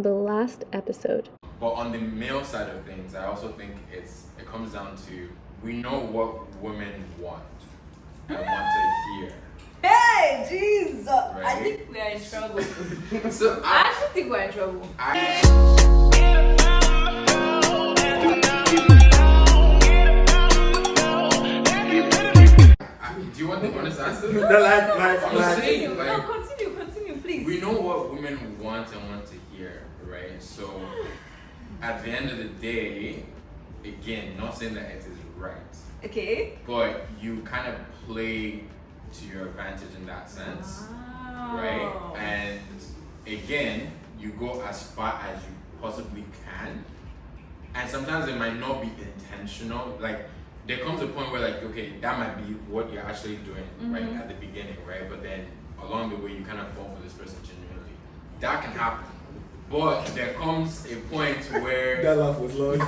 on the last episode. But on the male side of things, I also think it comes down to we know what women want and want to hear. Hey, Jesus! Right? I think we are in trouble. So I actually think we're in trouble. Do you want the honest answer? No, Continue, please. We know what women want and want to hear, right? So at the end of the day, again, not saying that it is right. Okay. But you kind of play to your advantage in that sense. Wow. Right? And again, you go as far as you possibly can. And sometimes it might not be intentional. Like there comes a point where like, okay, that might be what you're actually doing right at the beginning, right? But then along the way you kind of fall for this person genuinely. That can happen. But there comes a point where that laugh was long.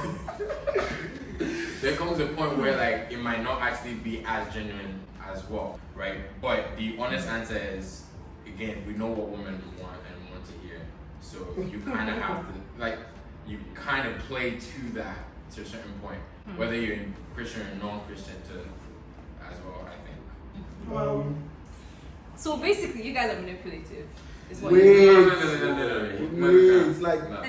there comes a point where like it might not actually be as genuine as well, right? But the honest answer is, again, we know what women want and want to hear. So you kind of have to, like, you kind of play to that to a certain point, whether you're Christian or non-Christian as well, I think. So basically, you guys are manipulative. Is what Wait. you're No. It's like No.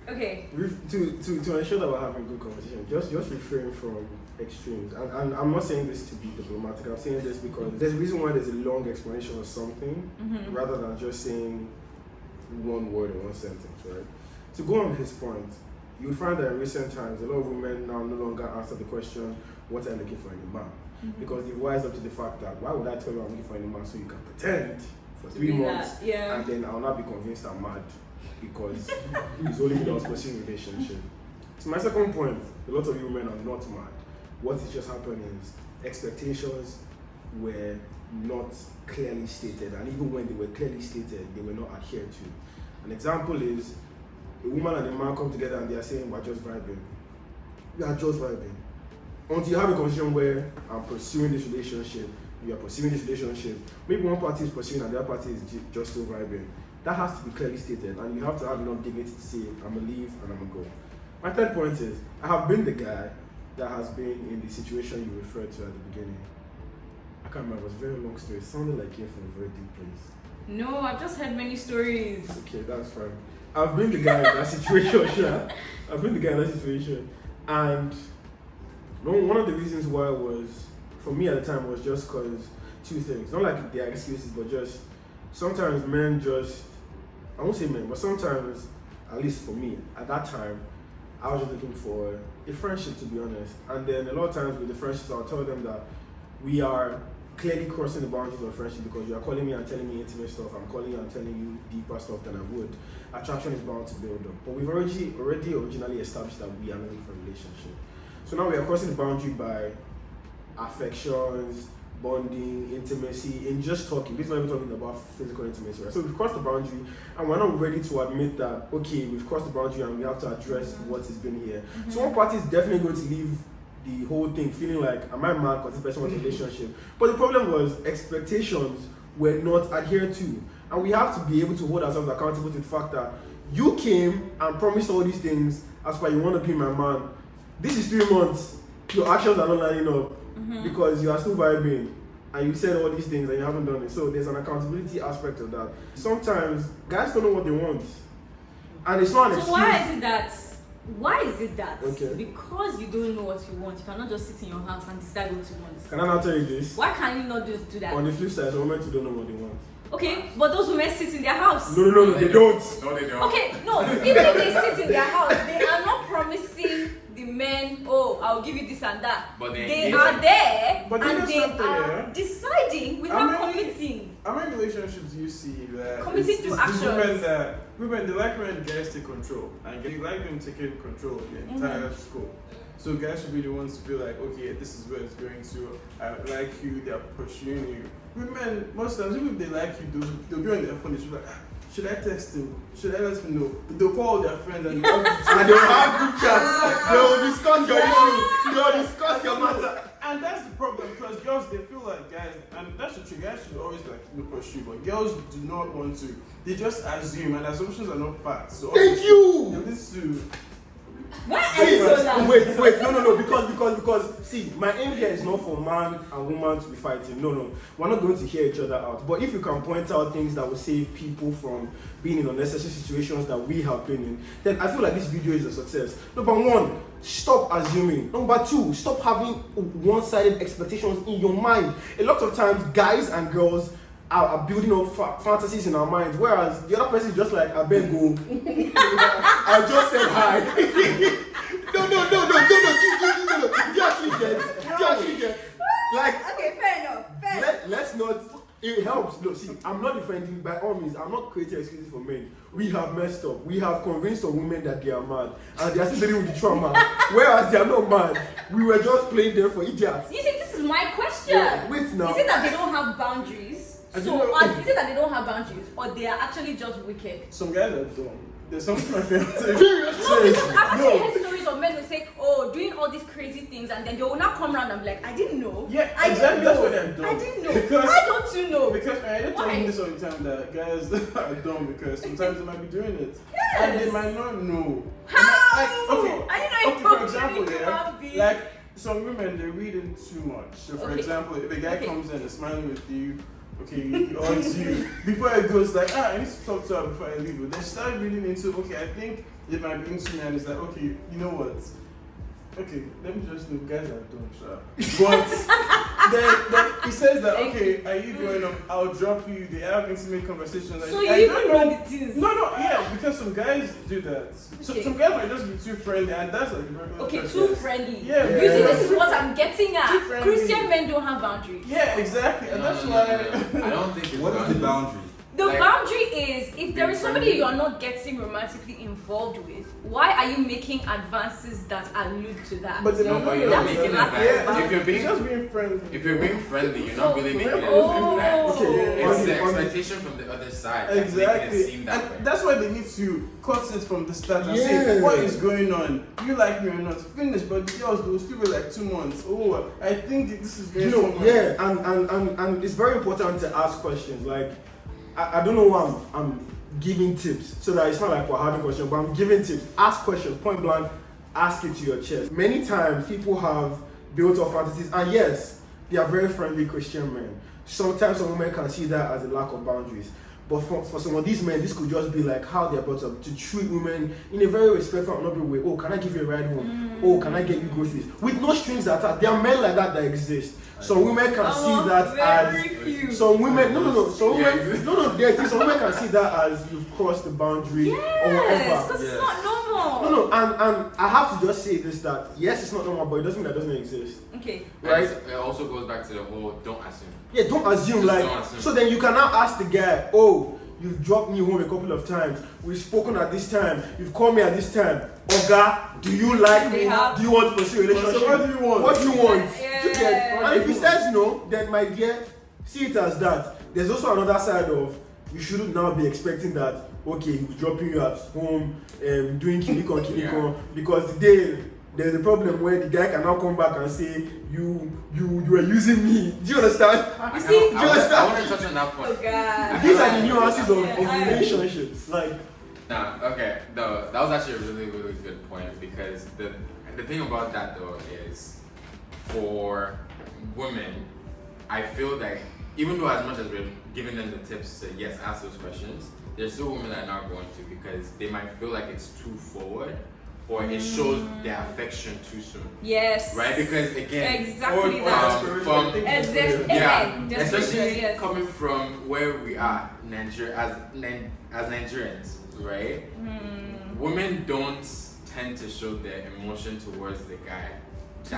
Okay. to ensure that we're having good conversation. Just refrain from extremes. And I'm not saying this to be diplomatic. I'm saying this because there's a reason why there's a long explanation of something rather than just saying one word in one sentence, right? To go on his point, you would find that in recent times, a lot of women now no longer answer the question, what are you looking for in a man? Because they've wised up to the fact that, why would I tell you I'm looking for in a man so you can pretend for 3 months and then I'll not be convinced I'm mad because it's only me that was pursuing a relationship. So my second point, a lot of you women are not mad. What is just happening is expectations were not clearly stated, and even when they were clearly stated, they were not adhered to. An example is a woman and a man come together and they are saying, we're just vibing. We are just vibing. Until you have a conversation where I'm pursuing this relationship, you are pursuing this relationship, maybe one party is pursuing and the other party is just still vibing. That has to be clearly stated, and you have to have enough dignity to say, I'm gonna leave and I'm gonna go. My third point is, I have been the guy that has been in the situation you referred to at the beginning. I can't remember, it was a very long story. It sounded like it came from a very deep place. No, I've just heard many stories. Okay, that's fine. I've been the guy in that situation, sure. I've been the guy in that situation. And one of the reasons why was, for me at the time, was just because two things. Not like they are excuses, but just sometimes men just, I won't say men, but sometimes, at least for me, at that time, I was just looking for a friendship, to be honest. And then a lot of times with the friendships, I'll tell them that we are clearly crossing the boundaries of friendship because you are calling me and telling me intimate stuff. I'm calling you and telling you deeper stuff than I would. Attraction is bound to build up. But we've already originally established that we are looking for a relationship. So now we are crossing the boundary by affections, bonding, intimacy, in just talking. This is not even talking about physical intimacy, right? So we've crossed the boundary and we're not ready to admit that, okay, we've crossed the boundary and we have to address what has been here. So one party is definitely going to leave the whole thing feeling like, am I mad because this person wants a relationship? But the problem was expectations were not adhered to. And we have to be able to hold ourselves accountable to the fact that you came and promised all these things as per you want to be my man. This is 3 months. Your actions are not lining up because you are still vibing and you said all these things and you haven't done it. So there's an accountability aspect of that. Sometimes guys don't know what they want. And it's not an excuse. So why is it that? Okay. Because you don't know what you want, you cannot just sit in your house and decide what you want. Can I now tell you this? Why can you not just do that? On the flip side, some women too don't know what they want. Okay, but those women sit in their house. No, they don't. No, they don't. Okay, no, even if they sit in their house, they are not promising the men, oh, I'll give you this and that. But they are there But and they something, are deciding without committing. How many relationships do you see that Committing to actions. Women they like when guys take control and they like them taking control of the entire scope. So guys should be the ones to be like, okay, this is where it's going to. I like you, they're pursuing you. Women, most times, even if they like you, they'll be on their phone. They should be like, should I text him? Should I let him know? They'll call their friends and they'll have group chats. They'll discuss your issue. They'll discuss your matter. And that's the problem because girls, they feel like guys, and that's the truth, guys should always like pursue, but girls do not want to. They just assume, and assumptions are not facts. So Thank you! They need to. Why are you so loud? Wait, no, because, see, my aim here is not for man and woman to be fighting. No, we're not going to hear each other out. But if you can point out things that will save people from being in unnecessary situations that we have been in, then I feel like this video is a success. Number one, stop assuming. Number two, stop having one-sided expectations in your mind. A lot of times, guys and girls are building up fantasies in our minds, whereas the other person is just like, I beg go. I just said hi. No. Do you actually get? Like, Okay, fair enough. let's not. It helps. No, see, I'm not defending by all means. I'm not creating excuses for men. We have messed up. We have convinced some women that they are mad, and they are still dealing with the trauma. Whereas they are not mad. We were just playing them for idiots. You see, this is my question. Yeah, wait now. Is it that they don't have boundaries? Is it that they don't have boundaries, or they are actually just wicked? Some guys are dumb. There's something my fiance. No, because I've actually heard stories of men who say, "Oh, doing all these crazy things," and then they will not come around and be like, "I didn't know." Yeah, I exactly. didn't That's know. what they're dumb. I didn't know. Because- Why don't you know? Because I tell Why? me this all the time that guys are dumb because sometimes they might be doing it Yes. and they might not know. How? Like, okay, I didn't know for example, human like some women they read in too much. So for Okay. example, if a guy Okay. comes in and is smiling with you, okay, he hugs you. Before it goes like, I need to talk to her before I leave. But they start reading into, okay, I think it might be into me, and it's like, okay, you know what? Okay, let me just know, guys are dumb, sure. But then he says that, okay, are you going up? I'll drop you. They have intimate conversations. So I you don't even know the things. No, yeah, because some guys do that. So Okay. some guys might just be too friendly, and that's like a regular Okay, process. too friendly. Yeah. You see, this is what I'm getting Too at. friendly. Christian men don't have boundaries. Yeah, exactly, and that's why. I don't think it's What is the boundary? The Like, boundary is if there is somebody friendly. you are not getting romantically involved with, why are you making advances that allude to that? But No, but you're That not is making not- advances. If you're It's just being being friendly. if you're being friendly, you're So- not really making it Oh. advances. Okay, It's the on the- expectation from the other side that's making it Exactly, seem that way. and that's why they need to cut it from the start and Yeah. say what is going on. You like me or not? Finish, but the girls will still be like 2 months. Oh, I think this is very common. Yeah, and it's very important to ask questions. Like, I don't know why I'm giving tips so that it's not like we're having questions, but I'm giving tips. Ask questions, point blank, ask it to your chest. Many times people have built up fantasies, and yes, they are very friendly Christian men. Sometimes some women can see that as a lack of boundaries. But for some of these men, this could just be like how they're brought up to treat women in a very respectful and noble way. Oh, can I give you a ride home? Oh, can I get you groceries? With no strings attached. There are men like that exist. Some women can see that very as few. some women. No. Some Yeah. women. No. Some women can see that as you've crossed the boundary or Yes, whatever. because Yes. it's not normal. No, and I have to just say this that yes, it's not normal, but it doesn't mean that doesn't exist. Okay. Right? And it also goes back to the whole don't assume. Yeah, don't assume. Just Like, don't assume. so then you can now ask the guy, oh, you've dropped me home a couple of times. We've spoken at this time. You've called me at this time. Oga, do you like me? They have- Do you want to pursue a relationship? So what do you want? What do you want? Yeah. Do you get? And if he says no, then my dear, see it as that. There's also another side of you shouldn't now be expecting that. Okay, he's dropping you at home, doing kinikon, Yeah. because the day there's a problem where the guy can now come back and say you were using me. Do you understand? You see? I want to touch on that point. Oh God. These are the nuances of Yeah. relationships. Like, Nah, okay, no, that was actually a really good point because the thing about that though is for women, I feel like even though as much as we're giving them the tips to yes ask those questions, there's still women that are not going to because they might feel like it's too forward or it shows their affection too soon, Yes. right? Because again, Exactly Or that. from Exactly. yeah, Desperation, especially yes. coming from where we are, as Nigerians, right? Women don't tend to show their emotion towards the guy too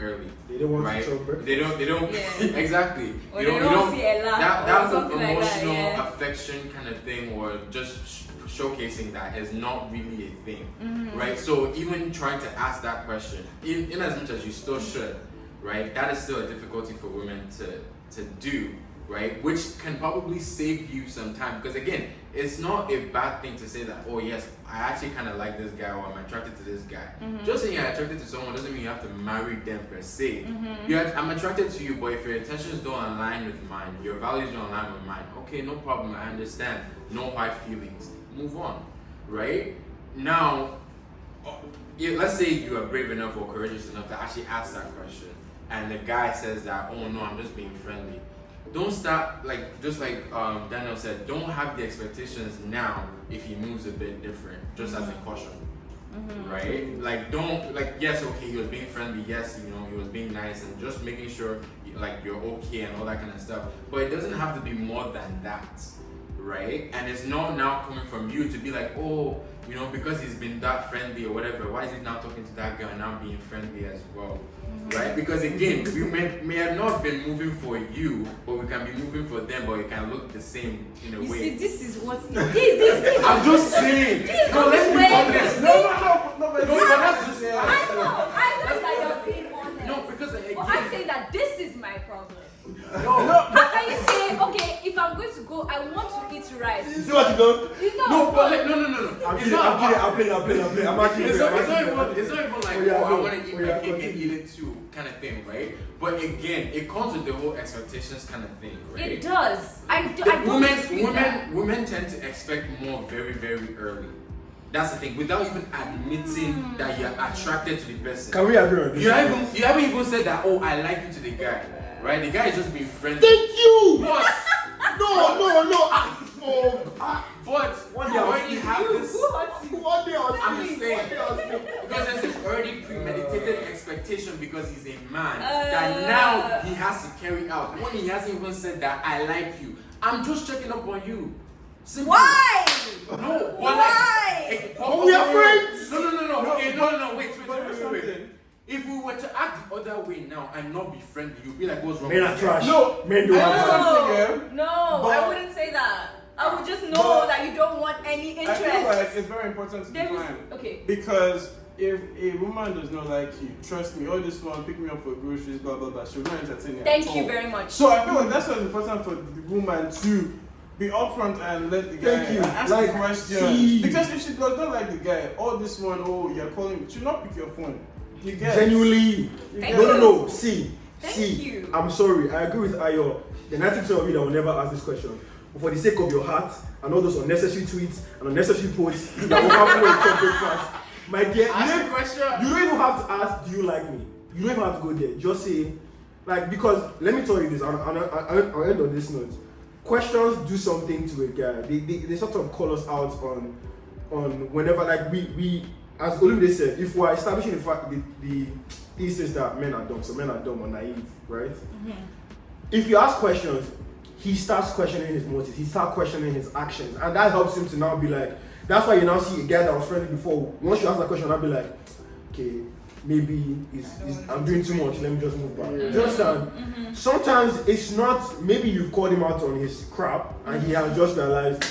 early. they don't want Right? to show birth. They don't Yeah. exactly. Or You they don't see a laugh that or something like emotional that, yeah. affection kind of thing or just showcasing that is not really a thing, Mm-hmm. right? So even trying to ask that question, in as much as you still should, right? That is still a difficulty for women to do right? Which can probably save you some time. Because again, it's not a bad thing to say that, oh yes, I actually kind of like this guy or I'm attracted to this guy. Just saying you're attracted to someone doesn't mean you have to marry them per se. I'm attracted to you, but if your intentions don't align with mine, your values don't align with mine, okay, no problem, I understand. No hard feelings. Move on, right? Now, let's say you are brave enough or courageous enough to actually ask that question, and the guy says that, oh no, I'm just being friendly. Don't start, just like Daniel said, don't have the expectations now if he moves a bit different, just as a caution, right? Yes, okay, he was being friendly, yes, he was being nice, and just making sure, you're okay and all that kind of stuff, but it doesn't have to be more than that, right? And it's not now coming from you to be like, oh, because he's been that friendly or whatever, why is he now talking to that girl and now being friendly as well? Right? Because again, we may have not been moving for you, but we can be moving for them, but it can look the same in a way. See, this is what this. I'm just saying. No, let's be honest. No, but that's just I know that you're being honest. No, because again, but I'm saying that this is my problem. No. How can you say, okay, if I'm going to go, I want to eat rice? You see what you done? No. I'm kidding. I'm actually It's not even like, I want to eat my cake continue. and eat it too, kind of thing, right? But again, it comes with the whole expectations kind of thing, right? It does. I don't dispute that. Women tend to expect more very, very early. That's the thing. Without even admitting that you're attracted to the person. Can we agree on this? You haven't even said that, oh, I like you to the guy. Right? The guy is just being friendly. Thank you! What? No. But you already have this. What I'm just saying. Because there's this already premeditated expectation because he's a man that now he has to carry out. When he hasn't even said that I like you. I'm just checking up on you. Simple. Why? No, but why? But we are friends. No. Okay, no. Wait. If we were to act the other way now and not be friendly, you'd be like, what's wrong Men with are you? trash. No. Men don't have trash. No, I wouldn't say that. I would just know that you don't want any interest. I feel like it's very important to define. Okay. Because if a woman does not like you, trust me, all this one, pick me up for groceries, blah blah blah, she'll not entertain you. Thank you very much. So I feel like that's why it's important for the woman to be upfront and let the guy ask the questions. Because if she does not like the guy, all this one, oh, you're calling me, she'll not pick your phone. You get Genuinely. Thank No. you. See. Thank you. I'm sorry. I agree with Ayo. The 90% of you that will never ask this question. But for the sake of your heart and all those unnecessary tweets and unnecessary posts that will happen when you talk breakfast, my dear, Ask the question. you don't even have to ask, do you like me? You don't even have to go there. Just say, because let me tell you this, I'll end on this note. Questions do something to a guy. They sort of call us out on whenever, we as Olumide said, if we are establishing the fact the thesis that men are dumb, so men are dumb or naive, right? If you ask questions, he starts questioning his motives, he starts questioning his actions, and that helps him to now be like, that's why you now see a guy that was friendly before, once you ask that question, I'll be like, okay, maybe I'm doing too much, let me just move back. Do you understand? Sometimes it's not, maybe you've called him out on his crap, and he has just realized,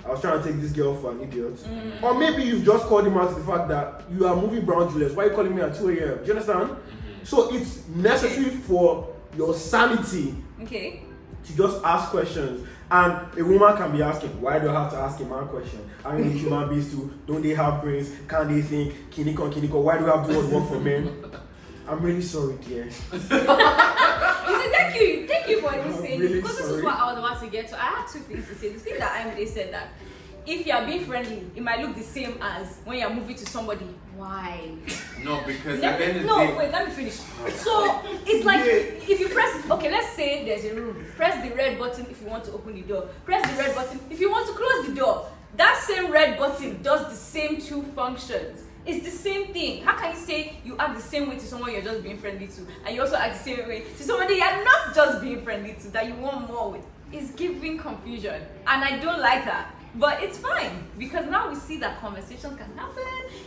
I was trying to take this girl for an idiot. Or maybe you've just called him out to the fact that you are moving brown Julius. Why are you calling me at 2 a.m.? Do you understand? So it's necessary for your sanity to just ask questions. And a woman can be asking, why do I have to ask a man question? I mean, human beings too. Don't they have brains? Can they think? Kiniko. Why do I have to work for men? I'm really sorry, dear. Thank you for even saying really it, because this is what I was about to get to. I had two things to say. The thing that Amide said that if you are being friendly, it might look the same as when you are moving to somebody. Why? No, because at the end of the day, wait, let me finish. So it's like if you press, let's say there's a room. Press the red button if you want to open the door. Press the red button if you want to close the door. That same red button does the same two functions. It's the same thing. How can you say you act the same way to someone you're just being friendly to, and you also act the same way to somebody you're not just being friendly to, that you want more with? It's giving confusion, and I don't like that. But it's fine, because now we see that conversation can happen,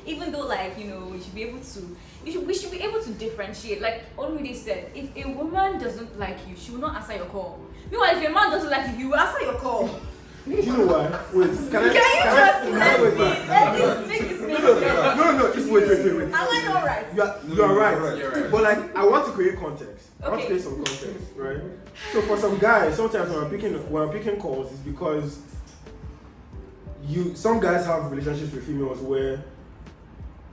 even though we should be able to. We should be able to differentiate. Like Olumide said, if a woman doesn't like you, she will not answer your call. Meanwhile, if a man doesn't like you, he will answer your call. Do you know why? Wait, Can you just let me make this make sense? No, just wait. Am I not right? You are right. You're right. But I want to create context. I want to Okay. create some context, right? So for some guys, sometimes when I'm picking calls, it's because some guys have relationships with females where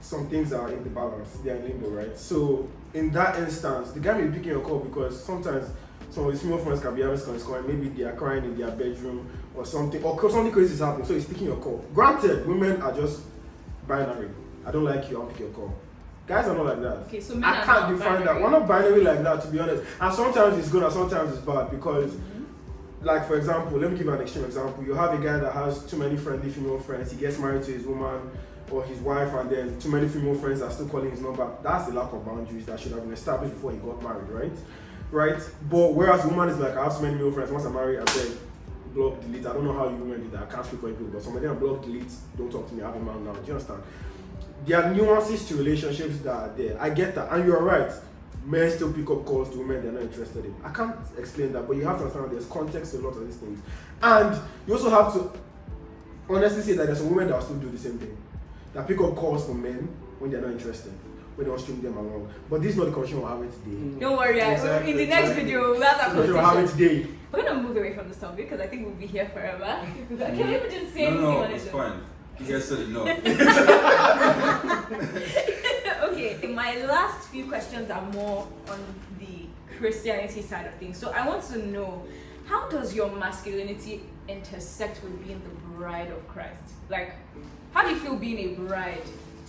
some things are in the balance, they are in limbo, right? So in that instance, the guy may be picking your call because sometimes some of his female friends can be having scoring, maybe they are crying in their bedroom or something crazy is happening, so he's picking your call. Granted, women are just binary. I don't like you, I'll pick your call. Guys are not like that. Okay, so men I are can't not define binary. that. We're not binary like that, to be honest. And sometimes it's good and sometimes it's bad because, like for example, let me give you an extreme example. You have a guy that has too many friendly female friends. He gets married to his woman or his wife, and then too many female friends are still calling his number. That's the lack of boundaries that should have been established before he got married, right? But whereas woman is like, I have so many male friends. Once I'm married, I beg, block, delete. I don't know how you women do that. I can't speak for people, but some of them block, delete. Don't talk to me. I have a man now. Do you understand? There are nuances to relationships that are there. I get that, and you're right. Men still pick up calls to women they're not interested in. I can't explain that, but you have to understand there's context to a lot of these things. And you also have to honestly say that there's some women that will still do the same thing. That pick up calls from men when they're not interested, when they don't string them along. But this is not the conversation we're having today. Don't worry, Exactly, in the next video we'll have that The conversation we're having conversation. today. We're gonna move away from this topic because I think we'll be here forever. Can we even just say anything No, on it's it? fine. You guys said enough. Okay, my last few questions are more on the Christianity side of things. So I want to know, how does your masculinity intersect with being the bride of Christ? Like, how do you feel being a bride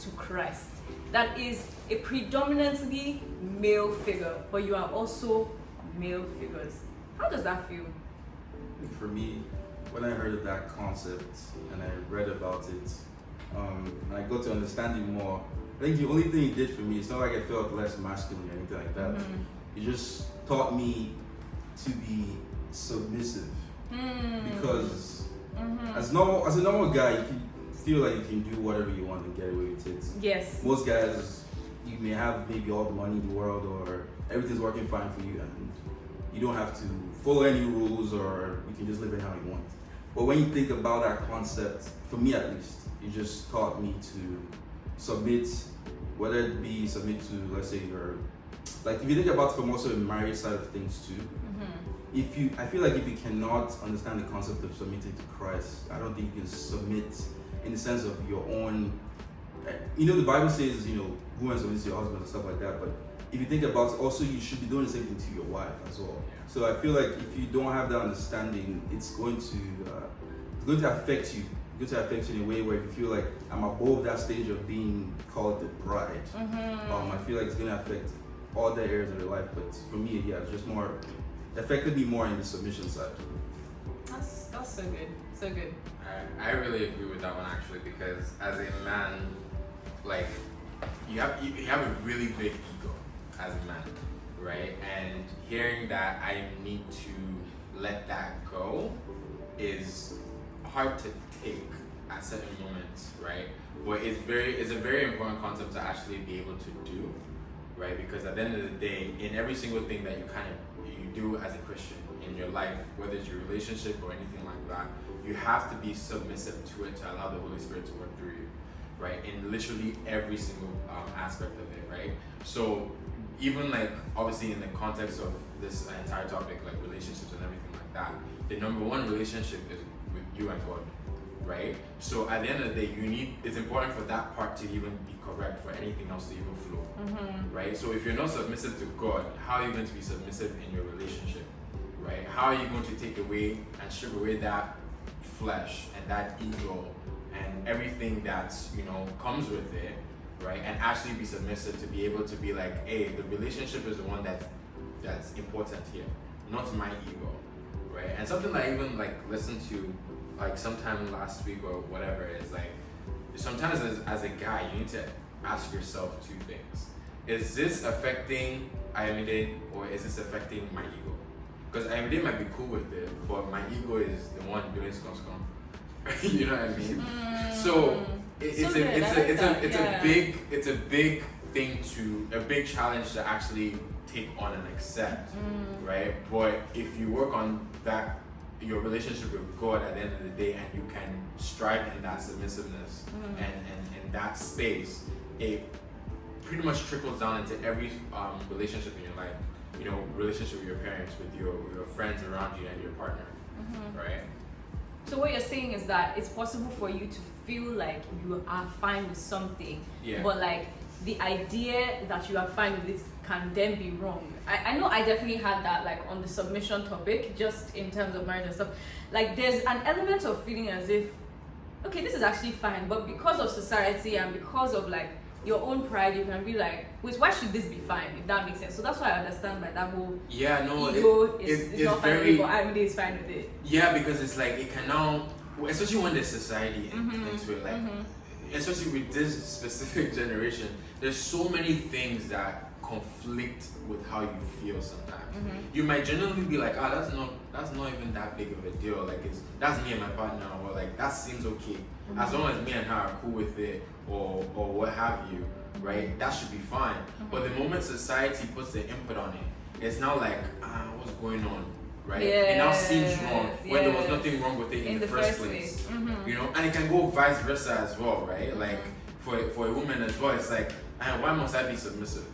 to Christ? That is a predominantly male figure, but you are also male figures. How does that feel? For me, when I heard of that concept and I read about it, and I got to understand it more, I think the only thing it did for me, it's not like I felt less masculine or anything like that. It just taught me to be submissive. Because as a normal guy, you can feel like you can do whatever you want and get away with it. Yes. Most guys, you may have maybe all the money in the world or everything's working fine for you and you don't have to follow any rules or you can just live it how you want. But when you think about that concept, for me at least, it just taught me to submit, whether it be submit to, let's say, like if you think about from also the marriage side of things too, I feel like if you cannot understand the concept of submitting to Christ, I don't think you can submit in the sense of your own, the Bible says, women submit to your husband and stuff like that, but if you think about it, also you should be doing the same thing to your wife as well. So I feel like if you don't have that understanding, it's going to affect you. It's going to affect you in a way where if you feel like I'm above that stage of being called the bride, I feel like it's going to affect all the areas of your life. But for me, it's just more affected me more in the submission side. That's so good. So good. I really agree with that one actually, because as a man, like you have a really big ego as a man, right? And hearing that I need to let that go is hard to take at certain moments, right? But it's a very important concept to actually be able to do, right? Because at the end of the day, in every single thing that you do as a Christian in your life, whether it's your relationship or anything like that, you have to be submissive to it to allow the Holy Spirit to work through you, right? In literally every single aspect of it, right? So even like obviously in the context of this entire topic, like relationships and everything like that, the number one relationship is with you and God, right? So at the end of the day, it's important for that part to even be correct for anything else to even flow, right? So if you're not submissive to God, how are you going to be submissive in your relationship, right? How are you going to take away and strip away that flesh and that ego and everything that's comes with it, right? And actually be submissive to be able to be like, hey, the relationship is the one that's important here, not my ego, right? And something that I even like listened to like sometime last week or whatever is like, sometimes as a guy you need to ask yourself two things. Is this affecting Ayomide or is this affecting my ego? Because Ayomide might be cool with it, but my ego is the one doing scum. You know what I mean? So it's a big thing a big challenge to actually take on and accept, right? But if you work on that, your relationship with God at the end of the day, and you can strive in that submissiveness and in that space, it pretty much trickles down into every relationship in your life. relationship with your parents, with your friends around you and your partner, right? So what you're saying is that it's possible for you to feel like you are fine with something, but like the idea that you are fine with it can then be wrong. I know I definitely had that like on the submission topic, just in terms of marriage and stuff. Like there's an element of feeling as if, okay, this is actually fine, but because of society and because of like your own pride, you can be like, wait, why should this be fine? If that makes sense. So that's why I understand like that whole ego is not fine with it, but everybody is fine with it. Yeah, because it's like it can now, especially when there's society into it, like especially with this specific generation, there's so many things that conflict with how you feel sometimes. You might genuinely be like, that's not even that big of a deal. Like that's me and my partner, or like that seems okay. As long as me and her are cool with it, or what have you, right? That should be fine. But the moment society puts the input on it, it's now like, what's going on? Right? It now seems wrong when there was nothing wrong with it in the first place. And it can go vice versa as well, right? Like for a woman as well, it's like, why must I be submissive?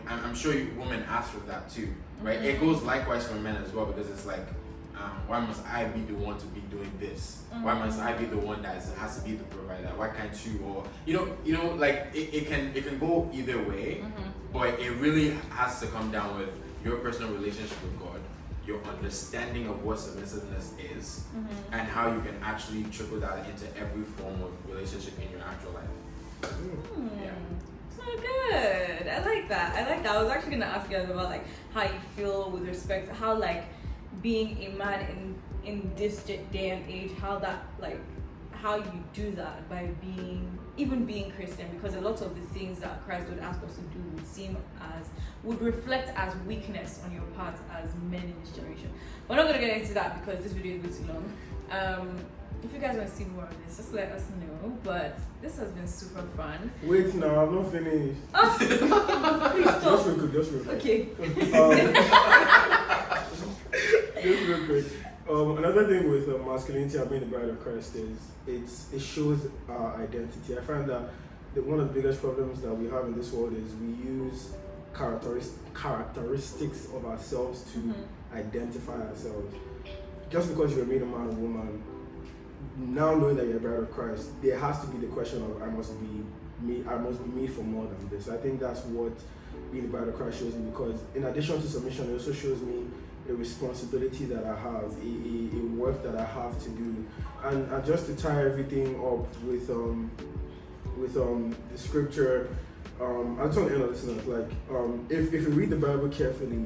I'm sure women ask for that too, right? It goes likewise for men as well, because it's like, why must I be the one to be doing this? Why must I be the one that has to be the provider? Why can't you? Or like it can go either way, but it really has to come down with your personal relationship with God, your understanding of what submissiveness is, and how you can actually trickle that into every form of relationship in your actual life. Yeah. So good. I like that. I was actually gonna ask you guys about like how you feel with respect to how like being a man in this day and age, how you do that by being Christian, because a lot of the things that Christ would ask us to do would reflect as weakness on your part as men in this generation. We're not gonna get into that because this video is way too long. If you guys want to see more of this, just let us know. But this has been super fun. Wait, now I'm not finished. Oh, please stop. Just real quick. Okay. Just real quick. Another thing with masculinity and being the bride of Christ is it shows our identity. I find that one of the biggest problems that we have in this world is we use characteristics of ourselves to identify ourselves. Just because you're made a man or woman, now knowing that you're a bride of Christ, there has to be the question of I must be made for more than this. I think that's what being a bride of Christ shows me, because in addition to submission, it also shows me a responsibility that I have, a work that I have to do, and just to tie everything up with the scripture. I just want to end on this note. Like, if you read the Bible carefully,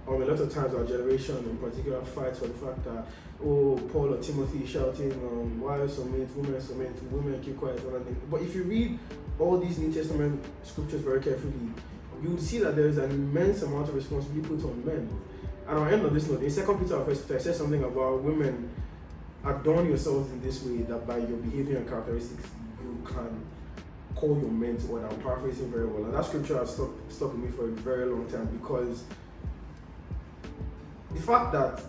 a lot of times our generation in particular fights for the fact that Paul or Timothy shouting, wives submit, women keep quiet, but if you read all these New Testament scriptures very carefully, you will see that there is an immense amount of responsibility put on men. And I'll end on this note. In 2 Peter or 1 Peter, it says something about women, adorn yourselves in this way, that by your behavior and characteristics you can call your men to order. I'm paraphrasing very well. And that scripture has stuck with me for a very long time, because the fact that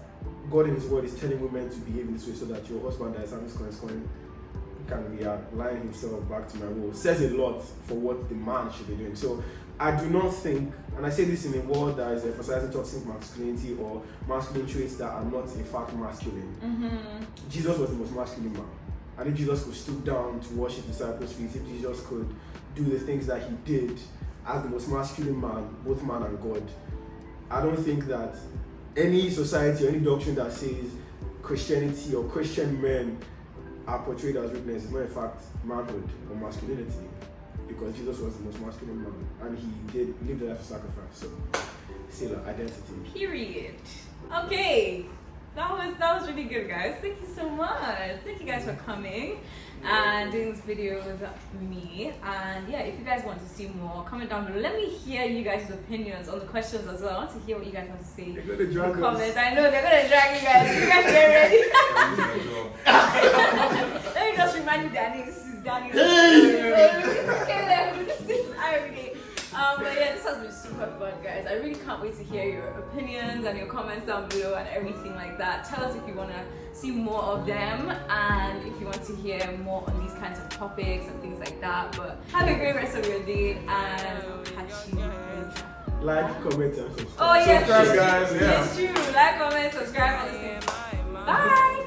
God in His Word is telling women to behave in this way so that your husband that is having this can realign himself back to my role says a lot for what the man should be doing. So I do not think, and I say this in a world that is emphasizing toxic masculinity or masculine traits that are not in fact masculine. Jesus was the most masculine man. And if Jesus could stoop down to wash his disciples' feet, if Jesus could do the things that he did as the most masculine man, both man and God, I don't think that any society or any doctrine that says Christianity or Christian men are portrayed as weakness is not in fact manhood or masculinity, because Jesus was the most masculine man and he did live the life of sacrifice. So, still identity. Period. Okay. That was really good, guys. Thank you so much. Thank you guys for coming and doing this video with me. And yeah, if you guys want to see more, comment down below. Let me hear you guys' opinions on the questions as well. I want to hear what you guys want to say. They're gonna drag us. Comments. I know they're gonna drag you guys. You guys get ready. Let me just remind you, Danny. This is Danny. This is Irene. But yeah, this has been super fun, guys. I really can't wait to hear your opinions and your comments down below and everything like that. Tell us if you want to see more of them and if you want to hear more on these kinds of topics and things like that. But have a great rest of your day and catch you later. Like, comment, and subscribe. Oh yes, Subscribe, guys. Yeah. it's true. Like, comment, subscribe, and listen. Bye.